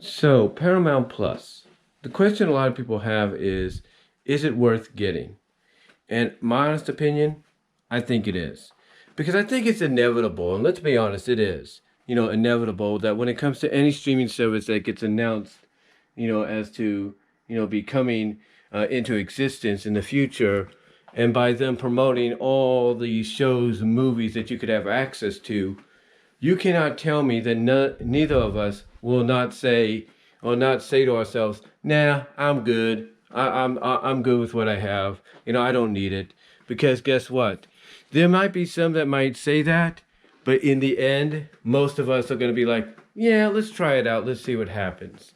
So, Paramount Plus. The question a lot of people have is it worth getting? And my honest opinion, I think it is. Because I think it's inevitable, and let's be honest, it is, inevitable that when it comes to any streaming service that gets announced, as to, be coming into existence in the future, and by them promoting all these shows and movies that you could have access to, you cannot tell me that neither of us will not say to ourselves, "Nah, I'm good. I'm good with what I have. I don't need it." Because guess what? There might be some that might say that, but in the end, most of us are going to be like, "Yeah, let's try it out. Let's see what happens."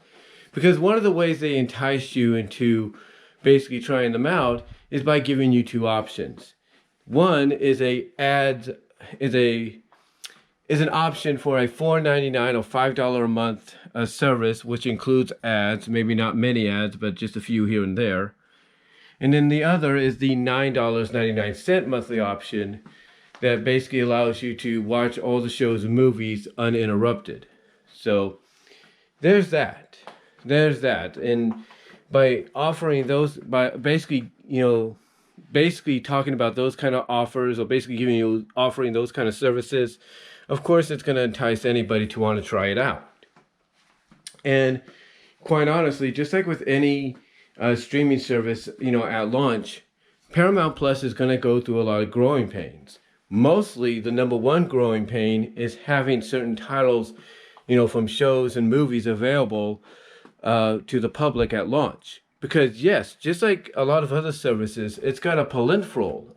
Because one of the ways they entice you into basically trying them out is by giving you two options. One is a is an option for a $4.99 or $5 a month service, which includes ads, maybe not many ads, but just a few here and there. And then the other is the $9.99 monthly option that basically allows you to watch all the shows and movies uninterrupted. So there's that. There's that. And by offering those, by basically talking about those kind of offers, or basically offering those kind of services, of course it's going to entice anybody to want to try it out. And quite honestly, just like with any streaming service, at launch, Paramount Plus is going to go through a lot of growing pains. Mostly the number one growing pain is having certain titles, from shows and movies available to the public at launch. Because yes, just like a lot of other services, it's got a plentiful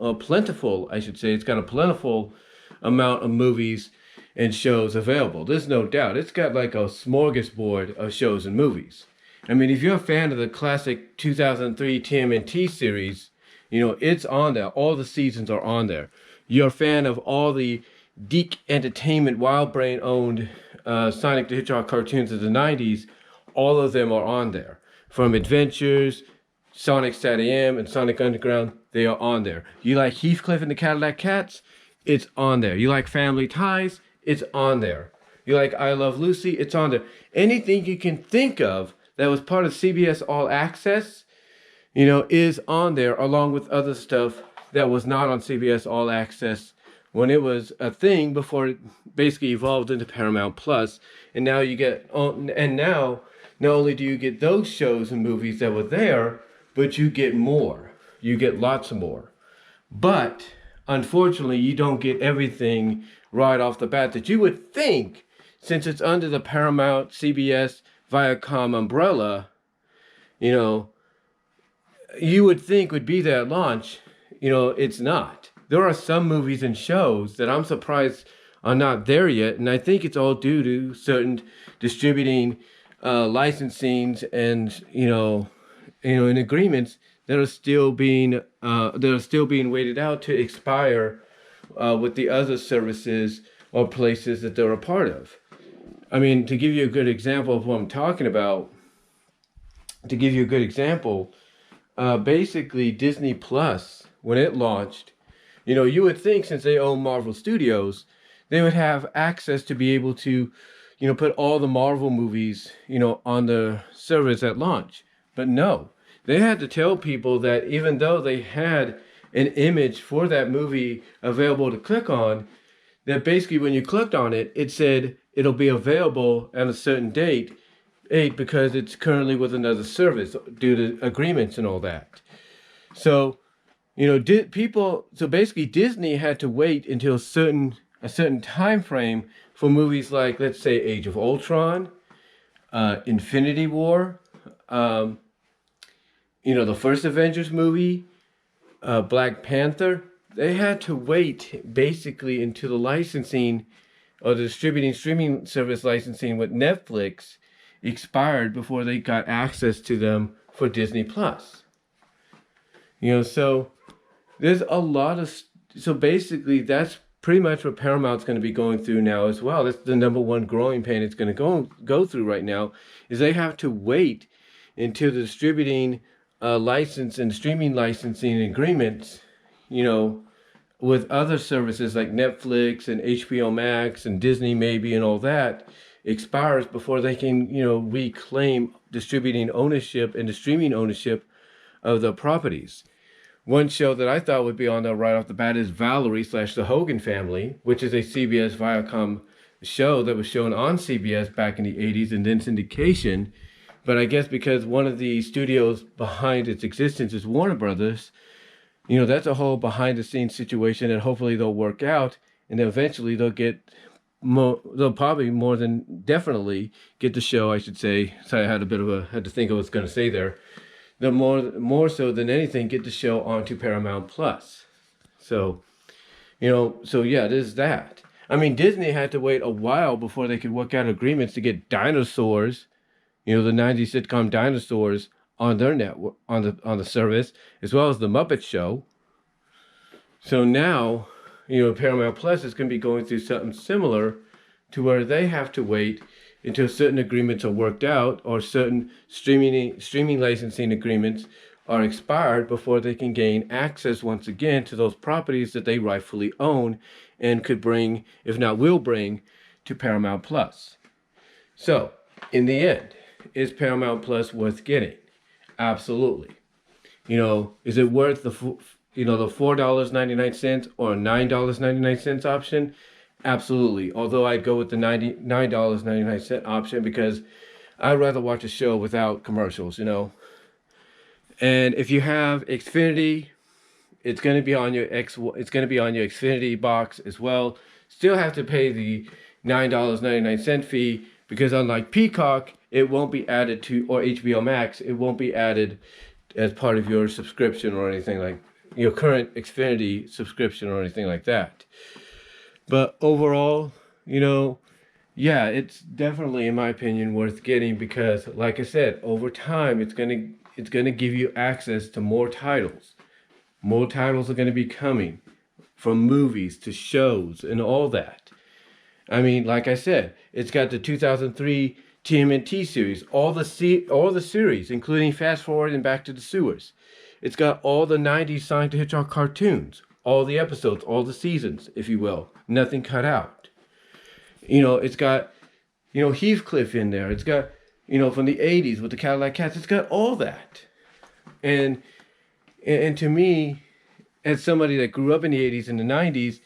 amount of movies and shows available. There's no doubt. It's got like a smorgasbord of shows and movies. I mean, if you're a fan of the classic 2003 TMNT series, it's on there. All the seasons are on there. You're a fan of all the Deke Entertainment Wild Brain owned Sonic the Hedgehog cartoons of the 90s, all of them are on there. From Adventures, Sonic SatAM, and Sonic Underground, they are on there. You like Heathcliff and the Cadillac Cats? It's on there. You like Family Ties? It's on there. You like I Love Lucy? It's on there. Anything you can think of that was part of CBS All Access, is on there, along with other stuff that was not on CBS All Access when it was a thing before it basically evolved into Paramount Plus. And now not only do you get those shows and movies that were there, but you get more. You get lots more. But unfortunately, you don't get everything right off the bat that you would think, since it's under the Paramount, CBS, Viacom umbrella, you would think would be there at launch. It's not. There are some movies and shows that I'm surprised are not there yet, and I think it's all due to certain distributing licensings and in agreements that are still being waited out to expire with the other services or places that they're a part of. I mean, to give you a good example of what I'm talking about, basically Disney Plus, when it launched, you would think, since they own Marvel Studios, they would have access to be able to put all the Marvel movies, on the service at launch. But no, they had to tell people that even though they had an image for that movie available to click on, that basically when you clicked on it, it said it'll be available at a certain date because it's currently with another service due to agreements and all that. So, so basically Disney had to wait until a certain time frame for movies like, let's say, Age of Ultron, Infinity War, the first Avengers movie, Black Panther. They had to wait basically until the licensing or the distributing streaming service licensing with Netflix expired before they got access to them for Disney Plus. So there's a lot of... So basically, that's pretty much what Paramount's going to be going through now as well. That's the number one growing pain it's going to go through right now, is they have to wait until the distributing license and streaming licensing agreements, with other services like Netflix and HBO Max and Disney maybe and all that, expires before they can, reclaim distributing ownership and the streaming ownership of the properties. One show that I thought would be on there right off the bat is Valerie / The Hogan Family, which is a CBS Viacom show that was shown on CBS back in the 80s and then syndication. But I guess because one of the studios behind its existence is Warner Brothers, that's a whole behind the scenes situation, and hopefully they'll work out, and then eventually they'll probably more than definitely get the show, I should say. Sorry, I had to think of what I was going to say there. They'll more so than anything get the show onto Paramount Plus. So yeah, there's that. I mean, Disney had to wait a while before they could work out agreements to get dinosaurs, the 90s sitcom Dinosaurs, on their network, on the service, as well as the Muppet Show. So now, Paramount Plus is going to be going through something similar, to where they have to wait until certain agreements are worked out, or certain streaming licensing agreements are expired, before they can gain access once again to those properties that they rightfully own and could bring, if not will bring, to Paramount Plus. So, in the end, is Paramount Plus worth getting? Absolutely. Is it worth the $4.99 or $9.99 option? Absolutely. Although I'd go with the $9.99 option, because I'd rather watch a show without commercials, And if you have Xfinity, it's going to be on your Xfinity box as well. Still have to pay the $9.99 fee, because unlike Peacock, it won't be added to, or HBO Max, it won't be added as part of your subscription or anything like your current Xfinity subscription or anything like that. But overall, yeah, it's definitely, in my opinion, worth getting, because, like I said, over time, it's gonna give you access to more titles. More titles are gonna be coming, from movies to shows and all that. I mean, like I said, it's got the 2003 TMNT series, all the series, including Fast Forward and Back to the Sewers. It's got all the 90s Sonic the Hedgehog cartoons, all the episodes, all the seasons, if you will. Nothing cut out. It's got, Heathcliff in there. It's got, from the 80s with the Cadillac Cats. It's got all that. And to me, as somebody that grew up in the 80s and the 90s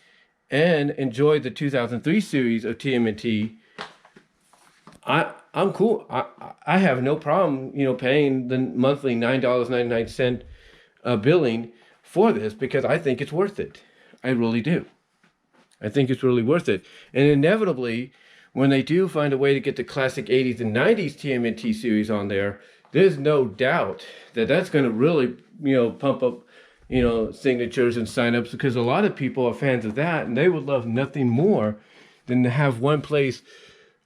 and enjoyed the 2003 series of TMNT, I'm cool. I have no problem, paying the monthly $9.99 billing for this, because I think it's worth it. I really do. I think it's really worth it. And inevitably, when they do find a way to get the classic 80s and 90s TMNT series on there, there's no doubt that that's going to really, pump up, signatures and signups, because a lot of people are fans of that, and they would love nothing more than to have one place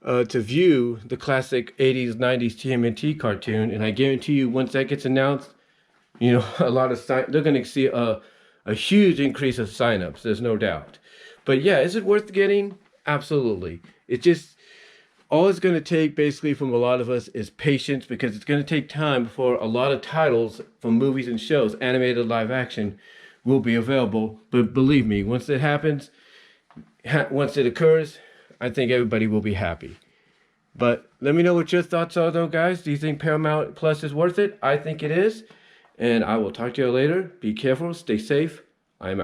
to view the classic 80s, 90s TMNT cartoon. And I guarantee you, once that gets announced, a lot of they're going to see a huge increase of signups. There's no doubt. But yeah, is it worth getting? Absolutely. All it's going to take basically from a lot of us is patience, because it's going to take time before a lot of titles from movies and shows, animated, live action, will be available. But believe me, once it happens, once it occurs, I think everybody will be happy. But let me know what your thoughts are, though, guys. Do you think Paramount Plus is worth it? I think it is. And I will talk to you later. Be careful. Stay safe. I am out.